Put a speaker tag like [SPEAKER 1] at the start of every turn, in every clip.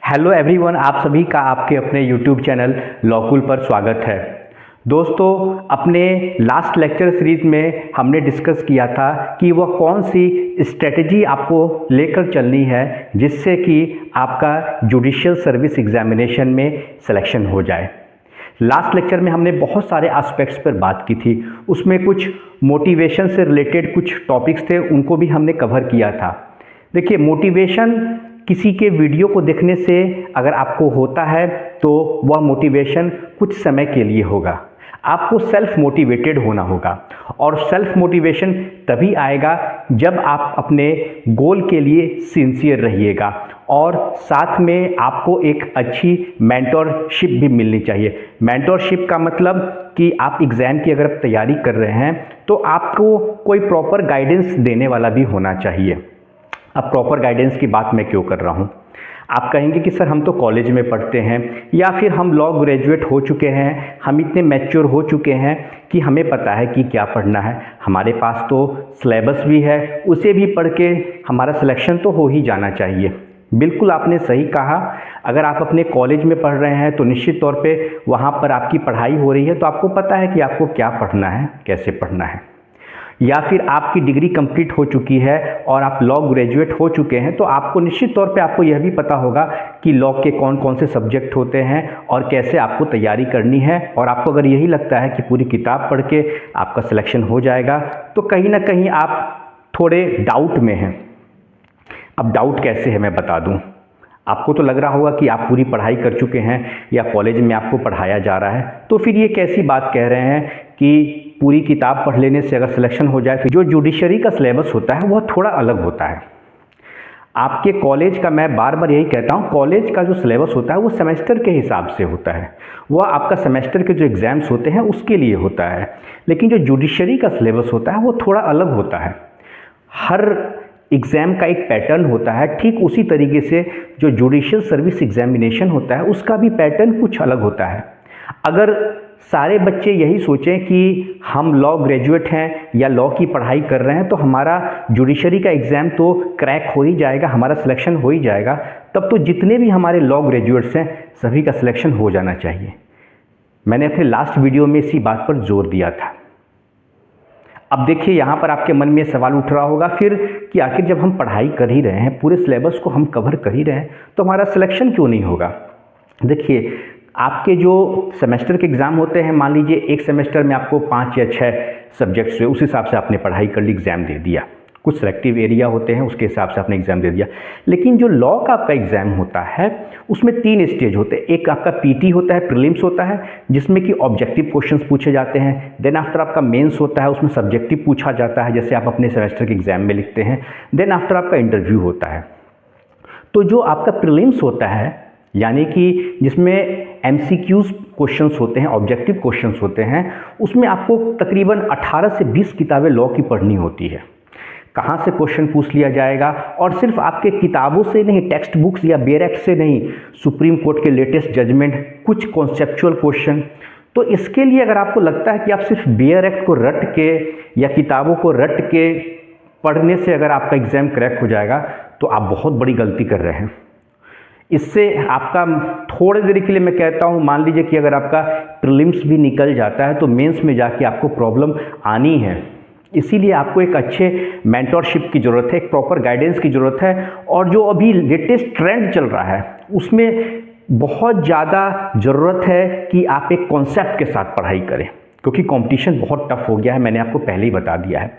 [SPEAKER 1] Hello everyone, आप सभी का आपके अपने यूट्यूब चैनल लॉकुल पर स्वागत है। दोस्तों, अपने लास्ट लेक्चर सीरीज में हमने डिस्कस किया था कि वह कौन सी स्ट्रेटजी आपको लेकर चलनी है जिससे कि आपका जुडिशियल सर्विस एग्जामिनेशन में सिलेक्शन हो जाए। लास्ट लेक्चर में हमने बहुत सारे एस्पेक्ट्स पर बात की थी, उसमें कुछ मोटिवेशन से रिलेटेड कुछ टॉपिक्स थे, उनको भी हमने कवर किया था। देखिए, मोटिवेशन किसी के वीडियो को देखने से अगर आपको होता है तो वह मोटिवेशन कुछ समय के लिए होगा। आपको सेल्फ मोटिवेटेड होना होगा और सेल्फ मोटिवेशन तभी आएगा जब आप अपने गोल के लिए सिंसियर रहिएगा और साथ में आपको एक अच्छी मेंटरशिप भी मिलनी चाहिए। मेंटरशिप का मतलब कि आप एग्ज़ाम की अगर तैयारी कर रहे हैं तो आपको कोई प्रॉपर गाइडेंस देने वाला भी होना चाहिए। अब प्रॉपर गाइडेंस की बात मैं क्यों कर रहा हूँ? आप कहेंगे कि सर हम तो कॉलेज में पढ़ते हैं या फिर हम लॉ ग्रेजुएट हो चुके हैं, हम इतने मैच्योर हो चुके हैं कि हमें पता है कि क्या पढ़ना है, हमारे पास तो सिलेबस भी है, उसे भी पढ़ के हमारा सिलेक्शन तो हो ही जाना चाहिए। बिल्कुल आपने सही कहा। अगर आप अपने कॉलेज में पढ़ रहे हैं तो निश्चित तौर पे वहाँ पर आपकी पढ़ाई हो रही है तो आपको पता है कि आपको क्या पढ़ना है, कैसे पढ़ना है। या फिर आपकी डिग्री कंप्लीट हो चुकी है और आप लॉ ग्रेजुएट हो चुके हैं तो आपको निश्चित तौर पे आपको यह भी पता होगा कि लॉ के कौन कौन से सब्जेक्ट होते हैं और कैसे आपको तैयारी करनी है। और आपको अगर यही लगता है कि पूरी किताब पढ़ के आपका सिलेक्शन हो जाएगा तो कहीं ना कहीं आप थोड़े डाउट में हैं। अब डाउट कैसे है मैं बता दूं। आपको तो लग रहा होगा कि आप पूरी पढ़ाई कर चुके हैं या कॉलेज में आपको पढ़ाया जा रहा है, तो फिर ये कैसी बात कह रहे हैं कि पूरी किताब पढ़ लेने से अगर सिलेक्शन हो जाए। तो जो जुडिशरी का सिलेबस होता है वह थोड़ा अलग होता है। आपके कॉलेज का, मैं बार बार यही कहता हूँ, कॉलेज का जो सिलेबस होता है वो सेमेस्टर के हिसाब से होता है, वह आपका सेमेस्टर के जो एग्ज़ाम्स होते हैं उसके लिए होता है। लेकिन जो जुडिशरी का सिलेबस होता है वो थोड़ा अलग होता है। हर एग्ज़ाम का एक पैटर्न होता है, ठीक उसी तरीके से जो जुडिशियल सर्विस एग्जामिनेशन होता है उसका भी पैटर्न कुछ अलग होता है। अगर सारे बच्चे यही सोचें कि हम लॉ ग्रेजुएट हैं या लॉ की पढ़ाई कर रहे हैं तो हमारा जुडिशरी का एग्ज़ाम तो क्रैक हो ही जाएगा, हमारा सिलेक्शन हो ही जाएगा, तब तो जितने भी हमारे लॉ ग्रेजुएट्स हैं सभी का सिलेक्शन हो जाना चाहिए। मैंने अपने लास्ट वीडियो में इसी बात पर जोर दिया था। अब देखिए, यहाँ पर आपके मन में सवाल उठ रहा होगा फिर कि आखिर जब हम पढ़ाई कर ही रहे हैं, पूरे सिलेबस को हम कवर कर ही रहे हैं, तो हमारा सिलेक्शन क्यों नहीं होगा? देखिए, आपके जो सेमेस्टर के एग्ज़ाम होते हैं, मान लीजिए एक सेमेस्टर में आपको 5 या 6 सब्जेक्ट्स हुए, उस हिसाब से आपने पढ़ाई कर ली, एग्ज़ाम दे दिया। कुछ सेलेक्टिव एरिया होते हैं उसके हिसाब से आपने एग्ज़ाम दे दिया। लेकिन जो लॉ का आपका एग्ज़ाम होता है उसमें 3 स्टेज होते हैं। एक आपका पीटी होता है, प्रीलिम्स होता है, जिसमें कि ऑब्जेक्टिव क्वेश्चंस पूछे जाते हैं। देन आफ्टर आपका मेंस होता है, उसमें सब्जेक्टिव पूछा जाता है जैसे आप अपने सेमेस्टर के एग्ज़ाम में लिखते हैं। देन आफ्टर आपका इंटरव्यू होता है। तो जो आपका प्रीलिम्स होता है, यानी कि जिसमें MCQs क्वेश्चंस होते हैं, ऑब्जेक्टिव क्वेश्चंस होते हैं, उसमें आपको तकरीबन 18 से 20 किताबें लॉ की पढ़नी होती है। कहाँ से क्वेश्चन पूछ लिया जाएगा, और सिर्फ आपके किताबों से नहीं, टेक्स्ट बुक्स या बेयर एक्ट से नहीं, सुप्रीम कोर्ट के लेटेस्ट जजमेंट, कुछ कॉन्सेप्चुअल क्वेश्चन। तो इसके लिए अगर आपको लगता है कि आप सिर्फ बेयर एक्ट को रट के या किताबों को रट के पढ़ने से अगर आपका एग्ज़ाम क्रैक हो जाएगा तो आप बहुत बड़ी गलती कर रहे हैं। इससे आपका थोड़े देर के लिए मैं कहता हूँ, मान लीजिए कि अगर आपका प्रीलिम्स भी निकल जाता है तो मेंस में जाके आपको प्रॉब्लम आनी है। इसीलिए आपको एक अच्छे मेंटरशिप की ज़रूरत है, एक प्रॉपर गाइडेंस की ज़रूरत है। और जो अभी लेटेस्ट ट्रेंड चल रहा है उसमें बहुत ज़्यादा ज़रूरत है कि आप एक कॉन्सेप्ट के साथ पढ़ाई करें, क्योंकि कंपटीशन बहुत टफ हो गया है, मैंने आपको पहले ही बता दिया है।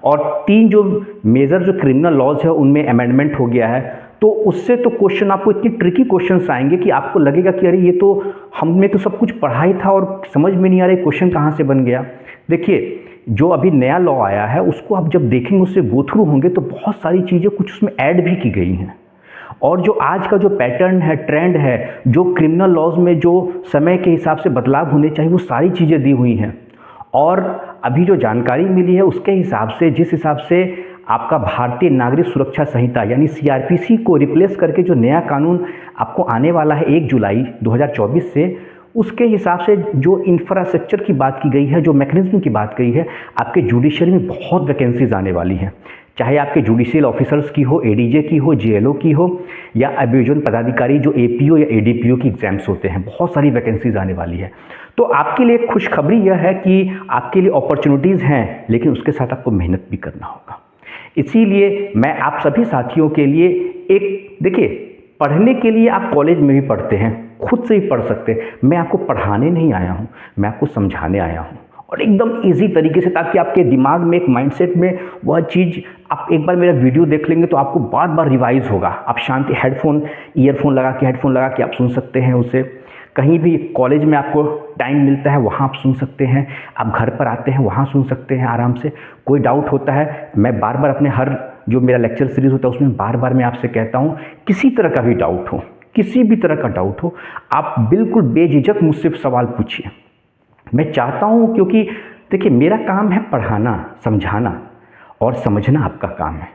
[SPEAKER 1] और 3 जो मेजर जो क्रिमिनल लॉज है उनमें अमेंडमेंट हो गया है, तो उससे तो क्वेश्चन आपको इतनी ट्रिकी क्वेश्चंस आएंगे कि आपको लगेगा कि अरे ये तो हमने तो सब कुछ पढ़ा ही था और समझ में नहीं आ रहा क्वेश्चन कहाँ से बन गया। देखिए, जो अभी नया लॉ आया है उसको आप जब देखेंगे, उससे गो थ्रू होंगे तो बहुत सारी चीज़ें कुछ उसमें ऐड भी की गई हैं। और जो आज का जो पैटर्न है, ट्रेंड है, जो क्रिमिनल लॉज में जो समय के हिसाब से बदलाव होने चाहिए वो सारी चीज़ें दी हुई हैं। और अभी जो जानकारी मिली है उसके हिसाब से, जिस हिसाब से आपका भारतीय नागरिक सुरक्षा संहिता यानी CRPC को रिप्लेस करके जो नया कानून आपको आने वाला है 1 जुलाई 2024 से, उसके हिसाब से जो इंफ्रास्ट्रक्चर की बात की गई है, जो मैकेनिज्म की बात की है, आपके जुडिशरी में बहुत वैकेंसीज आने वाली हैं। चाहे आपके जुडिशियल ऑफिसर्स की हो, एडीजे की हो, जेएलओ की हो, या अभियोजन पदाधिकारी जो एपीओ या एडीपीओ की एग्जाम्स होते हैं। बहुत सारी वैकेंसीज आने वाली है। तो आपके लिए खुशखबरी यह है कि आपके लिए अपॉर्चुनिटीज़ हैं, लेकिन उसके साथ आपको मेहनत भी करना होगा। इसीलिए मैं आप सभी साथियों के लिए एक, देखिए, पढ़ने के लिए आप कॉलेज में भी पढ़ते हैं, खुद से ही पढ़ सकते हैं। मैं आपको पढ़ाने नहीं आया हूँ, मैं आपको समझाने आया हूँ, और एकदम इजी तरीके से, ताकि आपके दिमाग में, एक माइंडसेट में वह चीज़, आप एक बार मेरा वीडियो देख लेंगे तो आपको बार बार रिवाइज होगा। आप शांति ईयरफोन लगा के आप सुन सकते हैं उसे। कहीं भी कॉलेज में आपको टाइम मिलता है वहाँ आप सुन सकते हैं, आप घर पर आते हैं वहाँ सुन सकते हैं आराम से। कोई डाउट होता है, मैं बार बार अपने हर जो मेरा लेक्चर सीरीज़ होता है उसमें बार बार मैं आपसे कहता हूँ, किसी तरह का भी डाउट हो, किसी भी तरह का डाउट हो, आप बिल्कुल बेझिझक मुझसे सवाल पूछिए। मैं चाहता हूँ, क्योंकि देखिए मेरा काम है पढ़ाना, समझाना, और समझना आपका काम है।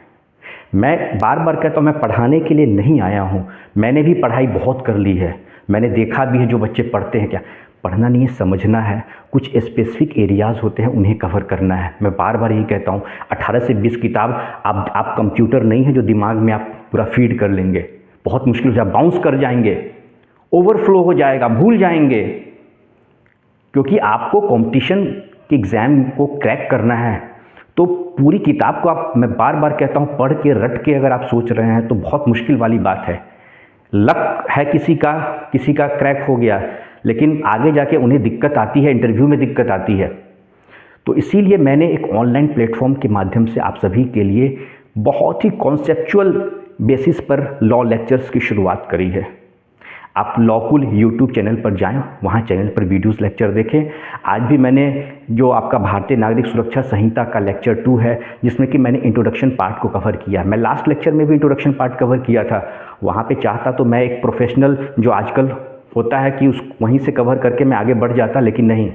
[SPEAKER 1] मैं बार बार कहता हूँ, मैं पढ़ाने के लिए नहीं आया हूँ। मैंने भी पढ़ाई बहुत कर ली है, मैंने देखा भी है जो बच्चे पढ़ते हैं। क्या पढ़ना नहीं है, समझना है। कुछ स्पेसिफिक एरियाज़ होते हैं, उन्हें कवर करना है। मैं बार बार यही कहता हूँ, 18 से 20 किताब, आप कंप्यूटर नहीं है जो दिमाग में आप पूरा फीड कर लेंगे। बहुत मुश्किल से आप बाउंस कर जाएंगे, ओवरफ्लो हो जाएगा, भूल जाएंगे, क्योंकि आपको कंपटीशन के एग्ज़ाम को क्रैक करना है। तो पूरी किताब को आप, मैं बार बार कहता हूँ, पढ़ के रट के अगर आप सोच रहे हैं तो बहुत मुश्किल वाली बात है। लक है किसी का क्रैक हो गया, लेकिन आगे जाके उन्हें दिक्कत आती है, इंटरव्यू में दिक्कत आती है। तो इसीलिए मैंने एक ऑनलाइन प्लेटफॉर्म के माध्यम से आप सभी के लिए बहुत ही कॉन्सेप्चुअल बेसिस पर लॉ लेक्चर्स की शुरुआत करी है। आप लॉकुल यूट्यूब चैनल पर जाएं, वहाँ चैनल पर वीडियोस लेक्चर देखें। आज भी मैंने जो आपका भारतीय नागरिक सुरक्षा संहिता का लेक्चर 2 है, जिसमें कि मैंने इंट्रोडक्शन पार्ट को कवर किया। मैं लास्ट लेक्चर में भी इंट्रोडक्शन पार्ट कवर किया था। वहाँ पे चाहता तो मैं एक प्रोफेशनल, जो आजकल होता है कि वहीं से कवर करके मैं आगे बढ़ जाता, लेकिन नहीं,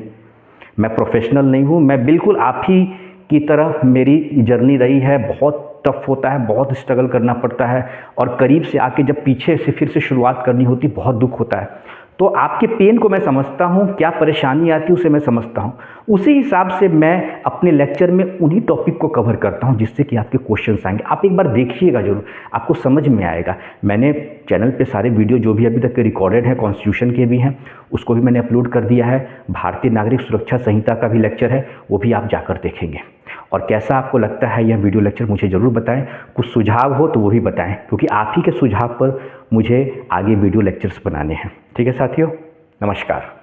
[SPEAKER 1] मैं प्रोफेशनल नहीं हूँ। मैं बिल्कुल आप ही की तरह मेरी जर्नी रही है। बहुत टफ होता है, बहुत स्ट्रगल करना पड़ता है, और करीब से आके जब पीछे से फिर से शुरुआत करनी होती, बहुत दुख होता है। तो आपके पेन को मैं समझता हूँ, क्या परेशानी आती है उसे मैं समझता हूँ। उसी हिसाब से मैं अपने लेक्चर में उन्हीं टॉपिक को कवर करता हूँ जिससे कि आपके क्वेश्चंस आएंगे। आप एक बार देखिएगा जरूर, आपको समझ में आएगा। मैंने चैनल पे सारे वीडियो जो भी अभी तक के रिकॉर्डेड हैं, कॉन्स्टिट्यूशन के भी हैं, उसको भी मैंने अपलोड कर दिया है। भारतीय नागरिक सुरक्षा संहिता का भी लेक्चर है, वो भी आप जाकर देखेंगे। और कैसा आपको लगता है यह वीडियो लेक्चर मुझे ज़रूर बताएं। कुछ सुझाव हो तो वो भी बताएं, क्योंकि आप ही के सुझाव पर मुझे आगे वीडियो लेक्चर्स बनाने हैं। ठीक है साथियों, नमस्कार।